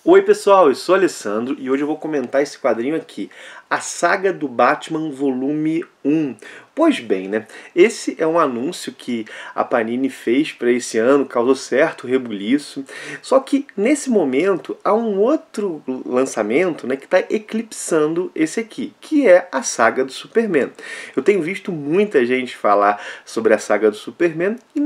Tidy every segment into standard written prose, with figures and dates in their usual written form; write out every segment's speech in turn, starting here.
Oi pessoal, eu sou o Alessandro e hoje eu vou comentar esse quadrinho aqui, A Saga do Batman Volume 1. Pois bem, né? Esse é um anúncio que a Panini fez para esse ano, causou certo rebuliço. Só que nesse momento há um outro lançamento, né, que está eclipsando esse aqui, que é a Saga do Superman. Eu tenho visto muita gente falar sobre a Saga do Superman e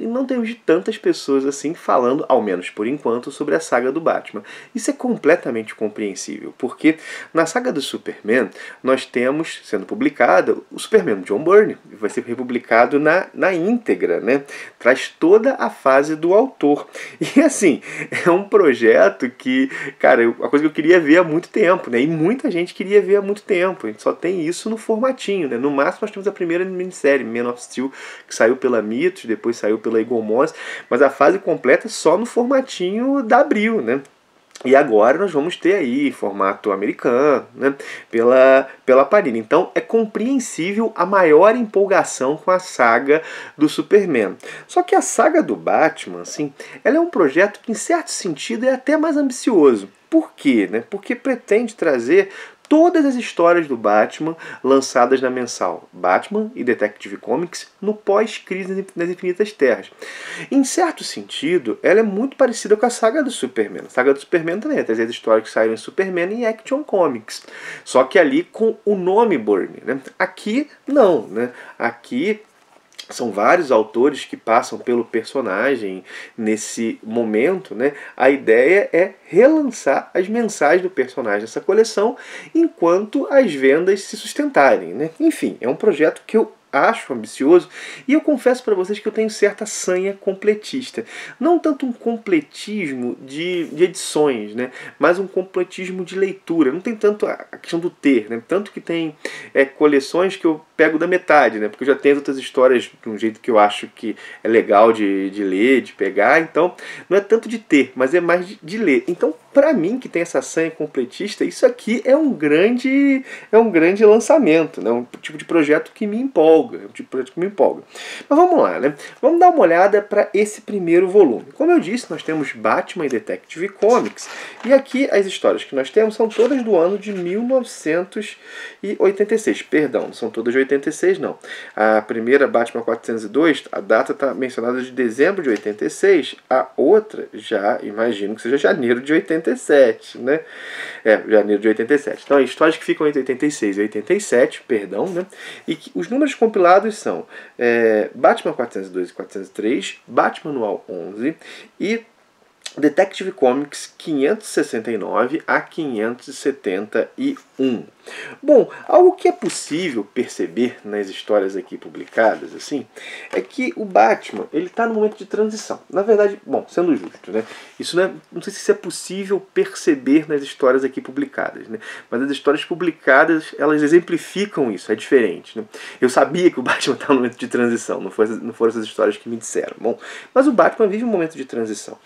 não tenho visto tantas pessoas assim falando, ao menos por enquanto, sobre a Saga do Batman. Isso é completamente compreensível, porque na Saga do Superman nós temos, sendo publicada, o Superman John Byrne, vai ser republicado na íntegra, né? Traz toda a fase do autor. E assim, é um projeto que, cara, a coisa que eu queria ver há muito tempo, né? E muita gente queria ver há muito tempo. A gente só tem isso no formatinho, né? No máximo nós temos a primeira minissérie, Man of Steel, que saiu pela Mitos, depois saiu pela Eagle Moss, mas a fase completa só no formatinho da Abril, né? E agora nós vamos ter aí formato americano, né, pela Panini. Então é compreensível a maior empolgação com a saga do Superman. Só que a saga do Batman, assim, ela é um projeto que em certo sentido é até mais ambicioso. Por quê? Né? Porque pretende trazer todas as histórias do Batman lançadas na mensal Batman e Detective Comics no pós-Crise nas Infinitas Terras. Em certo sentido, ela é muito parecida com a saga do Superman. A saga do Superman também é trazer as histórias que saíram em Superman e Action Comics. Só que ali com o nome Byrne, né? Aqui não, né? Aqui são vários autores que passam pelo personagem nesse momento, né? A ideia é relançar as mensais do personagem nessa coleção enquanto as vendas se sustentarem, né? Enfim, é um projeto que eu acho ambicioso e eu confesso para vocês que eu tenho certa sanha completista. Não tanto um completismo de edições, né? Mas um completismo de leitura. Não tem tanto a questão do ter, né? Tanto que tem coleções que eu pego da metade, né? Porque eu já tenho outras histórias de um jeito que eu acho que é legal de ler, de pegar. Então, não é tanto de ter, mas é mais de ler. Então, para mim, que tem essa sanha completista, isso aqui é um grande lançamento, né? Um tipo de projeto que me empolga. Mas vamos lá, né? Vamos dar uma olhada para esse primeiro volume. Como eu disse, nós temos Batman e Detective Comics. E aqui as histórias que nós temos são todas do ano de 1986. Perdão, não são todas de 86, não. A primeira, Batman 402, a data está mencionada de dezembro de 86. A outra, já imagino que seja janeiro de 87, né? Janeiro de 87. Então, histórias que ficam entre 86 e 87, perdão, né? E que os números compilados são Batman 402 e 403, Batman Anual 11 e Detective Comics 569 a 571. Bom, algo que é possível perceber nas histórias aqui publicadas, assim, é que o Batman, ele está no momento de transição. Na verdade, bom, sendo justo, né? Isso não sei se isso é possível perceber nas histórias aqui publicadas, né? Mas as histórias publicadas, elas exemplificam isso, é diferente, né? Eu sabia que o Batman está no momento de transição, não foram essas histórias que me disseram. Bom, mas o Batman vive um momento de transição.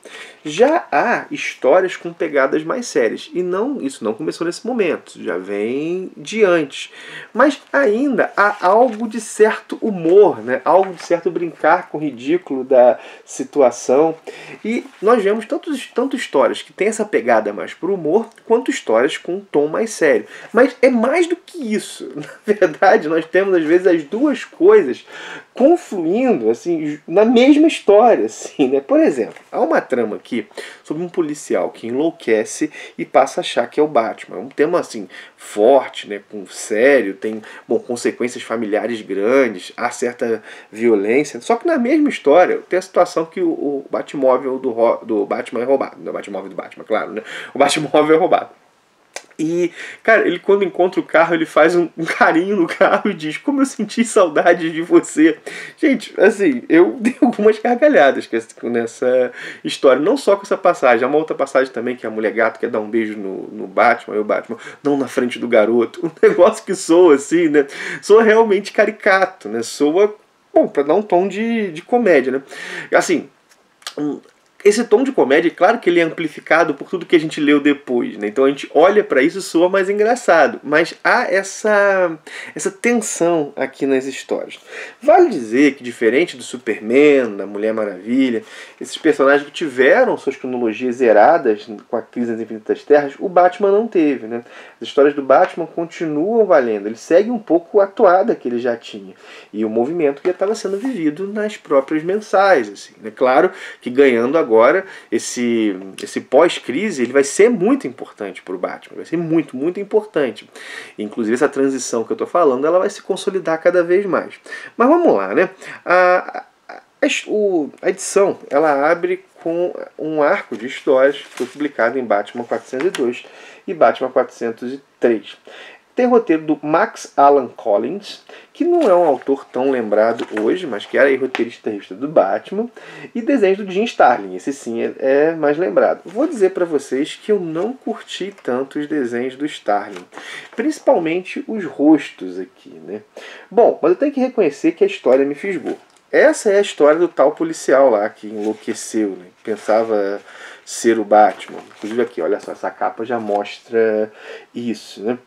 Já há histórias com pegadas mais sérias, e isso não começou nesse momento, já vem de antes. Mas ainda há algo de certo humor, né? Algo de certo brincar com o ridículo da situação. E nós vemos tanto histórias que têm essa pegada mais para o humor, quanto histórias com um tom mais sério. Mas é mais do que isso. Na verdade, nós temos às vezes as duas coisas confluindo assim, na mesma história. Assim, né? Por exemplo, há uma trama aqui sobre um policial que enlouquece e passa a achar que é o Batman. É um tema assim forte, né, sério, tem consequências familiares grandes, há certa violência. Só que na mesma história tem a situação que o Batmóvel do Batman é roubado. Não é o Batmóvel do Batman, claro, né? O Batmóvel é roubado. E, cara, ele quando encontra o carro, ele faz um carinho no carro e diz: como eu senti saudade de você. Gente, assim, eu dei algumas gargalhadas nessa história. Não só com essa passagem, há uma outra passagem também que a mulher gato quer dar um beijo no Batman, e o Batman não na frente do garoto. Um negócio que soa assim, né? Soa realmente caricato, né? Soa, bom, pra dar um tom de comédia, né? Assim, esse tom de comédia, claro que ele é amplificado por tudo que a gente leu depois, né? Então a gente olha para isso e soa mais engraçado. Mas há essa tensão aqui nas histórias. Vale dizer que, diferente do Superman, da Mulher Maravilha, esses personagens que tiveram suas cronologias zeradas com a Crise das Infinitas Terras, o Batman não teve, né? As histórias do Batman continuam valendo. Ele segue um pouco a toada que ele já tinha. E o movimento que já estava sendo vivido nas próprias mensais. Assim, né? Claro que ganhando agora esse pós-crise, ele vai ser muito importante para o Batman, vai ser muito, muito importante. Inclusive essa transição que eu estou falando, ela vai se consolidar cada vez mais. Mas vamos lá, né? A edição, ela abre com um arco de histórias que foi publicado em Batman 402 e Batman 403. Tem roteiro do Max Allan Collins, que não é um autor tão lembrado hoje, mas que era roteirista do Batman, e desenhos do Jim Starlin, esse sim é mais lembrado. Vou dizer para vocês que eu não curti tanto os desenhos do Starlin, principalmente os rostos aqui, né? Bom, mas eu tenho que reconhecer que a história me fisgou. Essa é a história do tal policial lá que enlouqueceu, né? Pensava ser o Batman. Inclusive aqui, olha só, essa capa já mostra isso, né?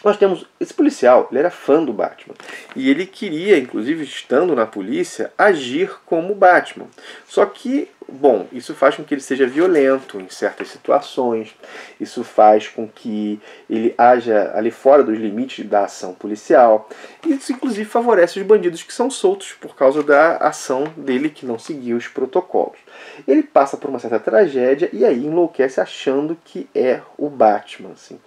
Nós temos esse policial, ele era fã do Batman e ele queria, inclusive estando na polícia, agir como Batman. Só que, bom, isso faz com que ele seja violento em certas situações, isso faz com que ele haja ali fora dos limites da ação policial, e isso inclusive favorece os bandidos que são soltos por causa da ação dele que não seguiu os protocolos. Ele passa por uma certa tragédia e aí enlouquece achando que é o Batman, assim.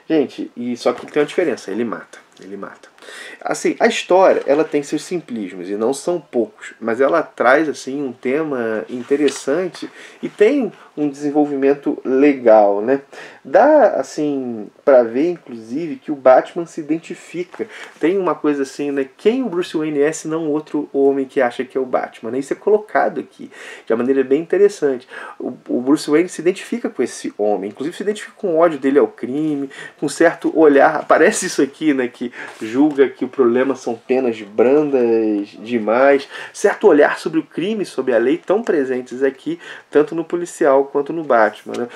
Gente, e só que tem uma diferença, ele mata. Assim, a história, ela tem seus simplismos, e não são poucos, mas ela traz, assim, um tema interessante e tem um desenvolvimento legal, né? Dá, assim, pra ver, inclusive, que o Batman se identifica. Tem uma coisa assim, né? Quem o Bruce Wayne é, se não outro homem que acha que é o Batman, né? Isso é colocado aqui de uma maneira bem interessante. O Bruce Wayne se identifica com esse homem, inclusive se identifica com o ódio dele ao crime, com um certo olhar, aparece isso aqui, né? Que julga que o problema são penas brandas demais, certo olhar sobre o crime, sobre a lei, tão presentes aqui, tanto no policial quanto no Batman, né?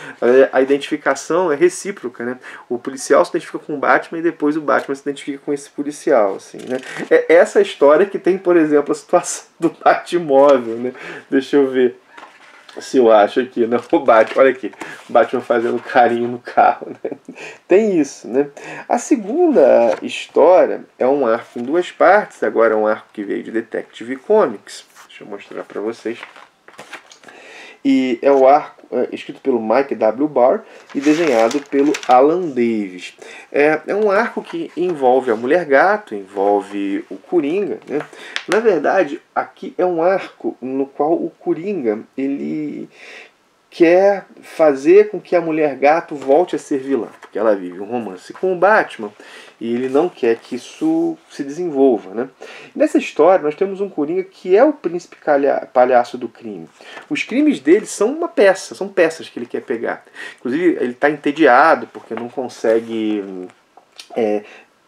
A identificação é recíproca, né? O policial se identifica com o Batman e depois o Batman se identifica com esse policial, assim, né? É essa história que tem, por exemplo, a situação do Batmóvel, né? Deixa eu ver se eu acho aqui, né? O Batman, olha aqui, o Batman fazendo carinho no carro, né? Tem isso, né? A segunda história é um arco em duas partes, agora é um arco que veio de Detective Comics, deixa eu mostrar para vocês. E é o arco escrito pelo Mike W. Barr e desenhado pelo Alan Davis. É um arco que envolve a Mulher Gato, envolve o Coringa, né? Na verdade, aqui é um arco no qual o Coringa ele quer fazer com que a Mulher Gato volte a ser vilã, porque ela vive um romance com o Batman e ele não quer que isso se desenvolva, né? Nessa história nós temos um Coringa que é o príncipe palhaço do crime. Os crimes dele são uma peça, são peças que ele quer pegar. Inclusive ele está entediado porque não consegue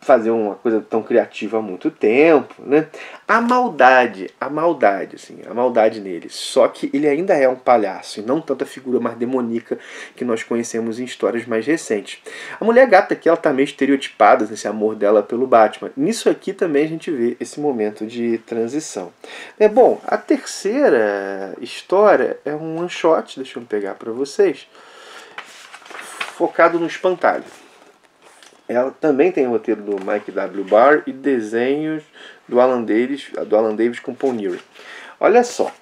fazer uma coisa tão criativa há muito tempo, né? A maldade, assim, a maldade nele. Só que ele ainda é um palhaço e não tanto a figura mais demoníaca que nós conhecemos em histórias mais recentes. A Mulher Gata aqui, ela tá meio estereotipada nesse amor dela pelo Batman. Nisso aqui também a gente vê esse momento de transição. Bom, a terceira história é um one shot, deixa eu pegar para vocês, focado no espantalho. Ela também tem roteiro do Mike W. Barr e desenhos do Alan Davis com Paul Neary. Olha só,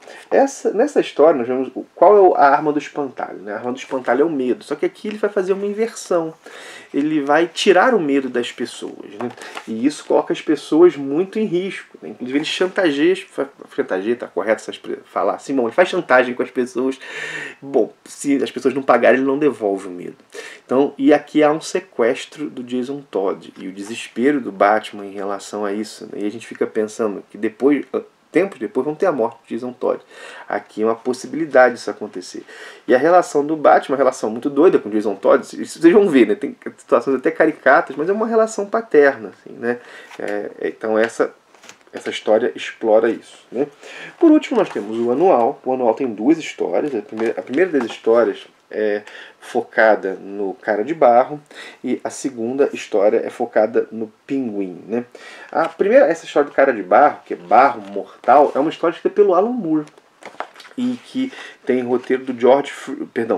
nessa história nós vemos qual é a arma do espantalho, né? A arma do espantalho é o medo, só que aqui ele vai fazer uma inversão. Ele vai tirar o medo das pessoas, né? E isso coloca as pessoas muito em risco, né? Inclusive ele chantageia, tá correto falar assim, bom, ele faz chantagem com as pessoas. Bom, se as pessoas não pagarem, ele não devolve o medo. Então, e aqui há um sequestro do Jason Todd e o desespero do Batman em relação a isso, né? E a gente fica pensando que tempos depois vão ter a morte de Jason Todd. Aqui é uma possibilidade disso acontecer. E a relação do Batman é uma relação muito doida com Jason Todd. Vocês vão ver, né? Tem situações até caricatas, mas é uma relação paterna, assim, né? Então essa essa história explora isso, né? Por último, nós temos o anual. O anual tem duas histórias. A primeira das histórias é focada no Cara de Barro e a segunda história é focada no Pinguim, né? A primeira, essa história do Cara de Barro, que é Barro Mortal, é uma história escrita pelo Alan Moore e que tem roteiro do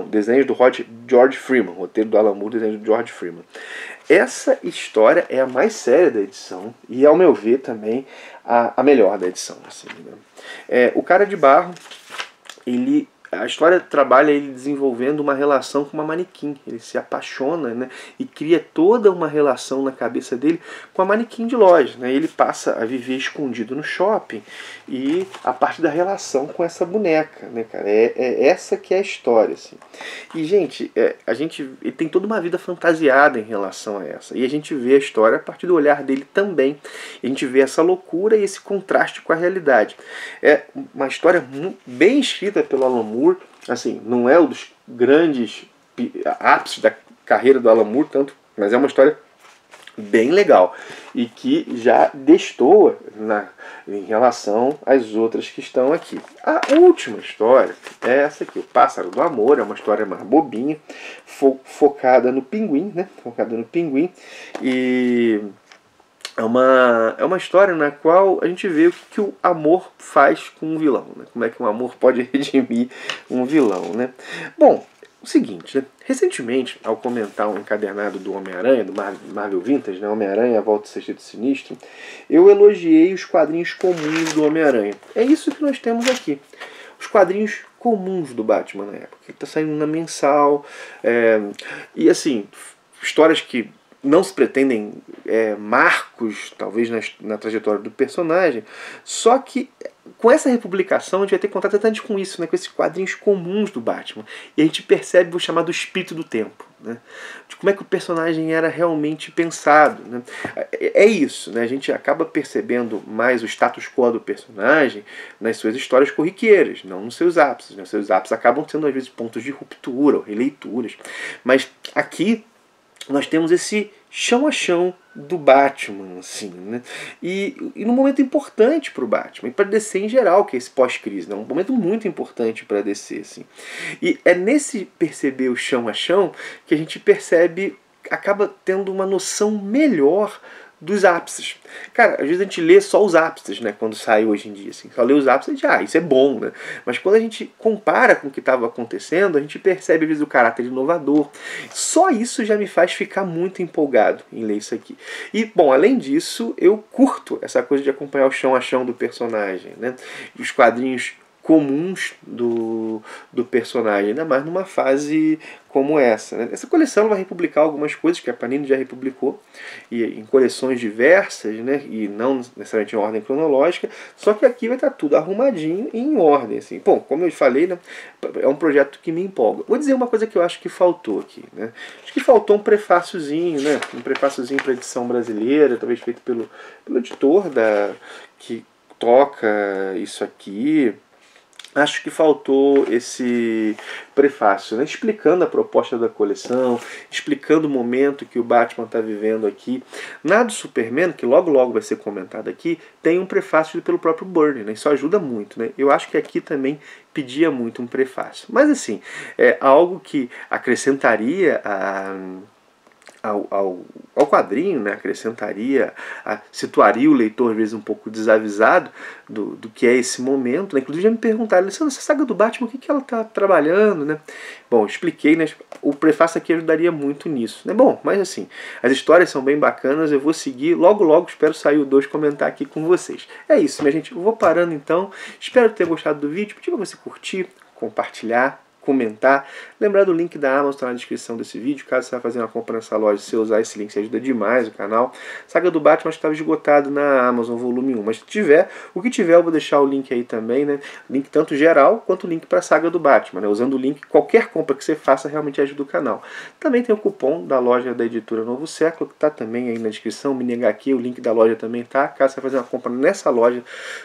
desenhos do George Freeman, roteiro do Alan Moore, desenho do George Freeman. Essa história é a mais séria da edição e, ao meu ver, também a melhor da edição. Assim, né? O Cara de Barro, a história trabalha ele desenvolvendo uma relação com uma manequim. Ele se apaixona, né, e cria toda uma relação na cabeça dele com a manequim de loja. Né? Ele passa a viver escondido no shopping e a parte da relação com essa boneca. Né, cara? É essa que é a história. Assim. E, gente, ele tem toda uma vida fantasiada em relação a essa. E a gente vê a história a partir do olhar dele também. A gente vê essa loucura e esse contraste com a realidade. É uma história bem escrita pelo Alan Moore. Assim, não é um dos grandes ápices da carreira do Alan Moore, mas é uma história bem legal e que já destoa em relação às outras que estão aqui. A última história é essa aqui, O Pássaro do Amor. É uma história mais bobinha, focada no Pinguim, né? Focada no Pinguim. E é uma história na qual a gente vê o que o amor faz com um vilão, né? Como é que um amor pode redimir um vilão, né? Bom, o seguinte, né? Recentemente, ao comentar um encadernado do Homem-Aranha, do Marvel Vintage, né? Homem-Aranha, A Volta do Sexteto Sinistro, eu elogiei os quadrinhos comuns do Homem-Aranha. É isso que nós temos aqui. Os quadrinhos comuns do Batman na época. Ele está saindo na mensal. E assim, histórias que não se pretendem marcos, talvez, na trajetória do personagem. Só que com essa republicação a gente vai ter contato exatamente com isso, né? Com esses quadrinhos comuns do Batman. E a gente percebe o chamado espírito do tempo. Né? De como é que o personagem era realmente pensado. Né? É isso, né? A gente acaba percebendo mais o status quo do personagem nas suas histórias corriqueiras, não nos seus ápices. Né? Os seus ápices acabam sendo, às vezes, pontos de ruptura ou releituras. Mas aqui nós temos esse chão a chão do Batman, assim, né? E num momento importante para o Batman, e para DC em geral, que é esse pós-crise, né? Um momento muito importante para DC, assim. E é nesse perceber o chão a chão que a gente percebe, acaba tendo uma noção melhor dos ápices. Cara, às vezes a gente lê só os ápices, né, quando sai hoje em dia, assim. Só lê os ápices e a gente, isso é bom, né? Mas quando a gente compara com o que estava acontecendo, a gente percebe, às vezes, o caráter inovador. Só isso já me faz ficar muito empolgado em ler isso aqui. E, bom, além disso, eu curto essa coisa de acompanhar o chão a chão do personagem, né? Os quadrinhos comuns do personagem, ainda mais numa fase como essa. Né? Essa coleção vai republicar algumas coisas que a Panini já republicou, e em coleções diversas, né? E não necessariamente em ordem cronológica, só que aqui vai estar tudo arrumadinho e em ordem. Assim. Bom, como eu falei, né? É um projeto que me empolga. Vou dizer uma coisa que eu acho que faltou aqui. Né? Acho que faltou um prefáciozinho, né? Um prefáciozinho para a edição brasileira, talvez feito pelo editor que toca isso aqui. Acho que faltou esse prefácio, né? Explicando a proposta da coleção, explicando o momento que o Batman está vivendo aqui. Na do Superman, que logo logo vai ser comentado aqui, tem um prefácio pelo próprio Byrne, né? Isso ajuda muito, né? Eu acho que aqui também pedia muito um prefácio. Mas assim, é algo que acrescentaria ao quadrinho, né? Acrescentaria, situaria o leitor às vezes um pouco desavisado do que é esse momento, né? Inclusive já me perguntaram, essa saga do Batman, o que ela está trabalhando, né? Bom, expliquei, né? O prefácio aqui ajudaria muito nisso, né? Bom, mas assim, as histórias são bem bacanas, eu vou seguir, logo espero sair o 2 comentar aqui com vocês. É isso, minha gente, eu vou parando então, espero ter gostado do vídeo, pedir para você curtir, compartilhar, comentar. Lembrar do link da Amazon, está na descrição desse vídeo. Caso você vá fazer uma compra nessa loja, se você usar esse link, você ajuda demais o canal. Saga do Batman estava esgotado na Amazon, volume 1. Mas se tiver, o que tiver, eu vou deixar o link aí também, né? Link tanto geral, quanto o link para a Saga do Batman, né? Usando o link, qualquer compra que você faça realmente ajuda o canal. Também tem o cupom da loja da editora Novo Século, que está também aí na descrição, Mini HQ, o link da loja também tá. Caso você vá fazer uma compra nessa loja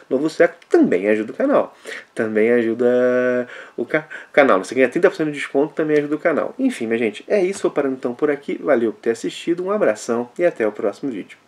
Novo Século, também ajuda o canal. Também ajuda o canal. Você ganha 30% de desconto, também ajuda o canal. Enfim, minha gente, é isso. Vou parando então por aqui. Valeu por ter assistido, um abração e até o próximo vídeo.